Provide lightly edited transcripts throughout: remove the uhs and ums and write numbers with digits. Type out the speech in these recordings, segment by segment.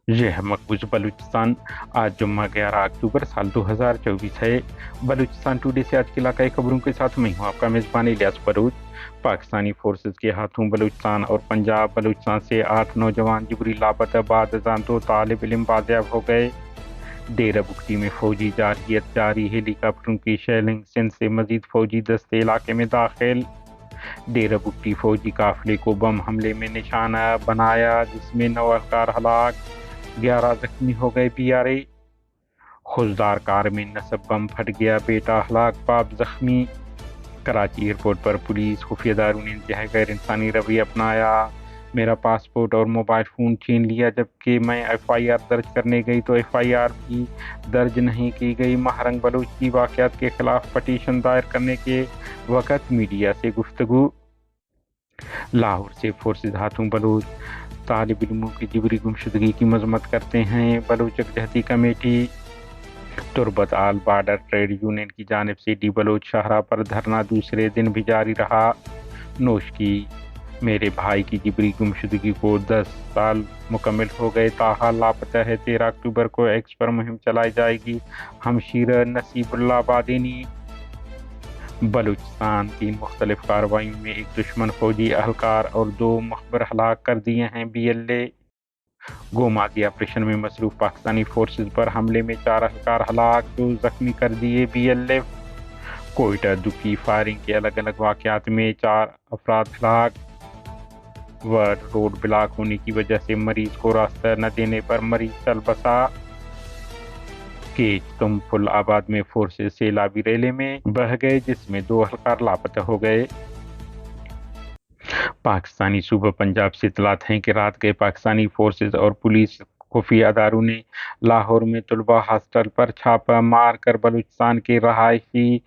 ये है मकबूज बलूचिस्तान। आज जुम्मा 11 अक्टूबर साल 2024 है। बलूचिस्तान टुडे से आज की इलाकाई खबरों के साथ मैं हूँ आपका मेज़बान इलियास बरूच। पाकिस्तानी फोर्सेज के हाथों बलूचिस्तान और पंजाब बलूचिस्तान से 8 नौजवान जबरी लापता, बाद अज़ां 2 तालिब इल्म बाजियाब हो गए। डेरा बुगटी में फौजी जारहियत जारी, हेलीकॉप्टरों की शेलिंग, सिंध से मजीद फौजी दस्ते इलाके में दाखिल। डेरा बुगटी फौजी काफिले को बम हमले में निशाना बनाया, जिसमें 9 अहलकार हलाक, 11 जख्मी हो गए। PRA खुजदार कार में नसब बम फट गया, बेटा हलाक, बाप जख्मी। कराची एयरपोर्ट पर पुलिस खुफिया दारों ने इंतहाई गैर इंसानी रवैया अपनाया, मेरा पासपोर्ट और मोबाइल फ़ोन छीन लिया। जबकि मैं FIR दर्ज करने गई तो FIR भी दर्ज नहीं की गई। महारंग बलूच की वाक़यात के खिलाफ पटिशन दायर करने के वक़्त मीडिया से गुफ्तगू। लाहौर से फोर्सेज हाथों बलूच तालिब इल्मों की जबरी गुमशुदगी की मजम्मत करते हैं बलूच यकजहती कमेटी। तुरबत आल बार्डर ट्रेड यूनियन की जानिब से डी बलोच शाहरा पर धरना दूसरे दिन भी जारी रहा। नोश की मेरे भाई की जबरी गुमशुदगी को 10 साल मुकम्मल हो गए, ताहाल लापता है। 13 अक्टूबर को एक्स पर मुहिम चलाई जाएगी। हमशीर नसीबुल्लाह बादेनी। बलूचिस्तान 3 मुख्तलिफ कार्रवाइयों में एक दुश्मन फौजी अहलकार और 2 मखबर हलाक कर दिए हैं BLA। गोमादी ऑपरेशन में मसरूफ पाकिस्तानी फोर्सेज पर हमले में 4 अहलकार हलाक, 2 जख्मी कर दिए BLF। कोयटा दुखी फायरिंग के अलग अलग वाक़यात में 4 अफराद हलाक। वर्ड रोड ब्लॉक होने की वजह से मरीज को रास्ता न देने पर मरीज चल बसा। केच तुम फुल आबाद में फोर्सेज सैलाबी रेले में बह गए, जिसमें 2 अहलकार लापता हो गए। पाकिस्तानी सूबा पंजाब से इतलात हैं कि रात गए पाकिस्तानी फोर्सेज और पुलिस खुफिया अदारों ने लाहौर में तलबा हॉस्टल पर छापा मार कर बलूचिस्तान के रहायशी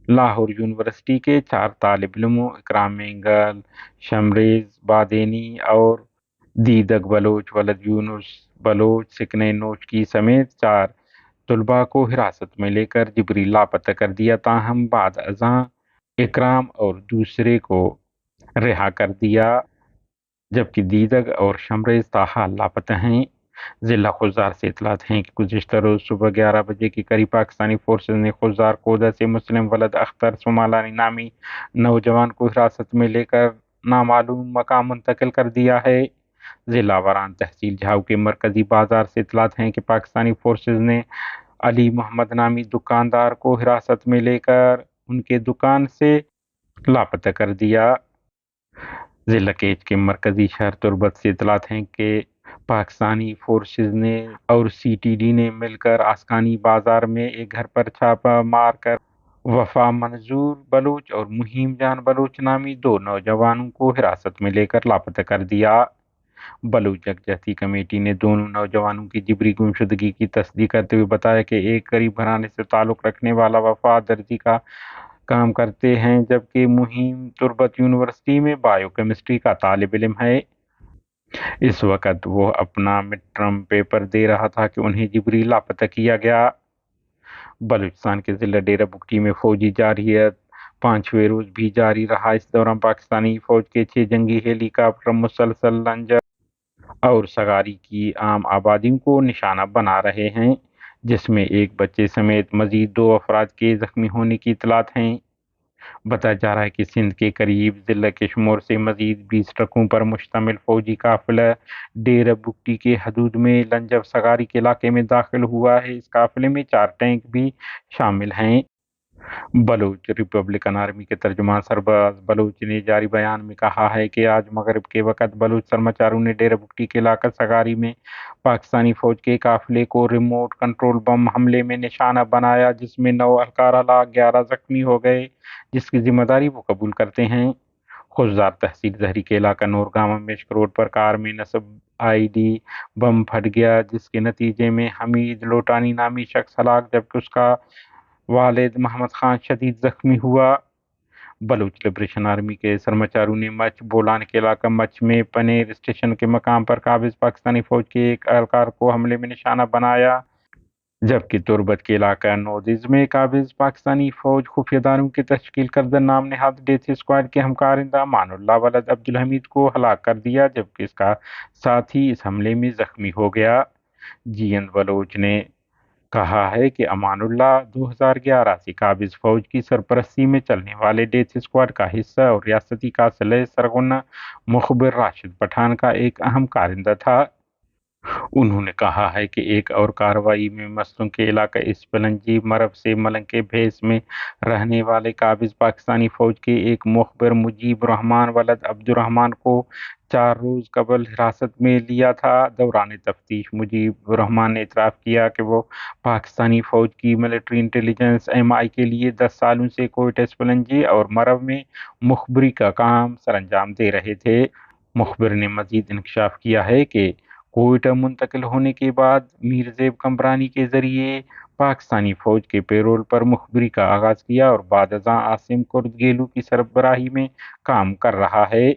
लाहौर यूनिवर्सिटी के 4 तालिब इल्मों इकराम मेंगल, शमरेज बादेनी और दीदक बलोच, वलद यूनुस बलोच, सिकने नोच की समेत 4 तलबा को हिरासत में लेकर जबरी लापता कर दिया। ताहम बाद अज़ां इकराम और दूसरे को रिहा कर दिया, जबकि दीदक और शमरेज ताहाल लापता हैं। जिला खुजार से इतलात हैं कि गुज़िश्ता रोज़ सुबह 11 बजे के करीब पाकिस्तानी फोर्सेज ने खुजार कोदा से मुस्लिम वलद अख्तर सोमालानी नामी नौजवान को हिरासत में लेकर नामालूम मकाम मुंतकिल कर दिया है। जिला वारान तहसील झाऊ के मरकजी बाजार से इतलात हैं कि पाकिस्तानी फोर्सेज ने अली मोहम्मद नामी दुकानदार को हिरासत में लेकर उनके दुकान से लापता कर दिया। जिला केच के मरकजी शहर तुरबत से इतलात हैं कि पाकिस्तानी फोर्सेज ने और CTD ने मिलकर आसकानी बाजार में एक घर पर छापा मारकर वफा मंजूर बलूच और मुहिम जान बलूच नामी 2 नौजवानों को हिरासत में लेकर लापता कर दिया। बलूच यकजहती कमेटी ने दोनों नौजवानों की जबरी गुमशुदगी की तस्दीक करते हुए बताया कि एक गरीब घराने से ताल्लुक़ रखने वाला वफा दर्जी का काम करते हैं, जबकि मुहिम तुरबत यूनिवर्सिटी में बायोकेमिस्ट्री का तालिब इल्म है। इस वक्त वो अपना मिड टर्म पेपर दे रहा था कि उन्हें जबरी लापता किया गया। बलूचिस्तान के जिला डेरा बुगटी में फौजी जारहियत 5वें रोज भी जारी रहा। इस दौरान पाकिस्तानी फौज के 6 जंगी हेलीकॉप्टर मुसलसल लंजर और सगारी की आम आबादियों को निशाना बना रहे हैं, जिसमें एक बच्चे समेत मजीद 2 अफराद के जख्मी होने की इतलात हैं। बताया जा रहा है कि सिंध के करीब जिला किशमोर से मजीद 20 ट्रकों पर मुश्तमिल फौजी काफिला डेरा बुगटी के हदूद में लंजब सगारी के इलाके में दाखिल हुआ है। इस काफिले में 4 टैंक भी शामिल हैं। बलूच रिपब्लिकन आर्मी के तर्जुमान सरबराज बलूच ने जारी बयान में कहा है कि आज मगरिब के वक़्त बलूच सरमाचारों ने डेरा बुगटी के इलाका सगारी में पाकिस्तानी फौज के काफिले को रिमोट कंट्रोल बम हमले में निशाना बनाया, जिसमें 9 अहलकार हलाक, 11 जख्मी हो गए, जिसकी जिम्मेदारी वो कबूल करते हैं। खुजदार तहसील जहरी के इलाका नूरगामा मिश्क रोड पर कार में नसब ID बम फट गया, जिसके नतीजे में हमीद लोटानी नामी शख्स हलाक, जबकि उसका वालिद मोहम्मद खान शदीद जख्मी हुआ। बलूच लिबरेशन आर्मी के सरमाचारों ने मच बोलान के इलाका मच में पनेर स्टेशन के मकाम पर काबिज पाकिस्तानी फौज के एक एहलकार को हमले में निशाना बनाया, जबकि तुरबत के इलाका नोदिज में काबिज पाकिस्तानी फौज खुफियादारों की तश्कील करदा नाम नहाद डेथ स्क्वाड के हमकारिंदा मानुल्लाह वलद अब्दुल हमीद को हलाक कर दिया, जबकि इसका साथी इस हमले में जख्मी हो गया। جینت بلوچ نے کہا ہے کہ امان اللہ 2011 سے قابض فوج کی سرپرستی میں چلنے والے ڈیتھ اسکواڈ کا حصہ اور ریاستی قاصلِ سرغنہ مخبر راشد پٹھان کا ایک اہم کارندہ تھا۔ انہوں نے کہا ہے کہ ایک اور کارروائی میں مصر کے علاقہ اسپلنجی مرو سے ملنگ کے بھیس میں رہنے والے قابض پاکستانی فوج کے ایک مخبر مجیب الرحمان ولد عبد الرحمان کو 4 روز قبل حراست میں لیا تھا۔ دوران تفتیش مجیب الرحمان نے اعتراف کیا کہ وہ پاکستانی فوج کی ملٹری انٹیلیجنس MI کے لیے 10 سالوں سے کوئٹہ اسپلنجی اور مرو میں مخبری کا کام سر انجام دے رہے تھے۔ مخبر نے مزید انکشاف کیا ہے کہ کوئٹہ منتقل ہونے کے بعد میر زیب کمرانی کے ذریعے پاکستانی فوج کے پیرول پر مخبری کا آغاز کیا اور بعد ازاں عاصم کرد گیلو کی سربراہی میں کام کر رہا ہے۔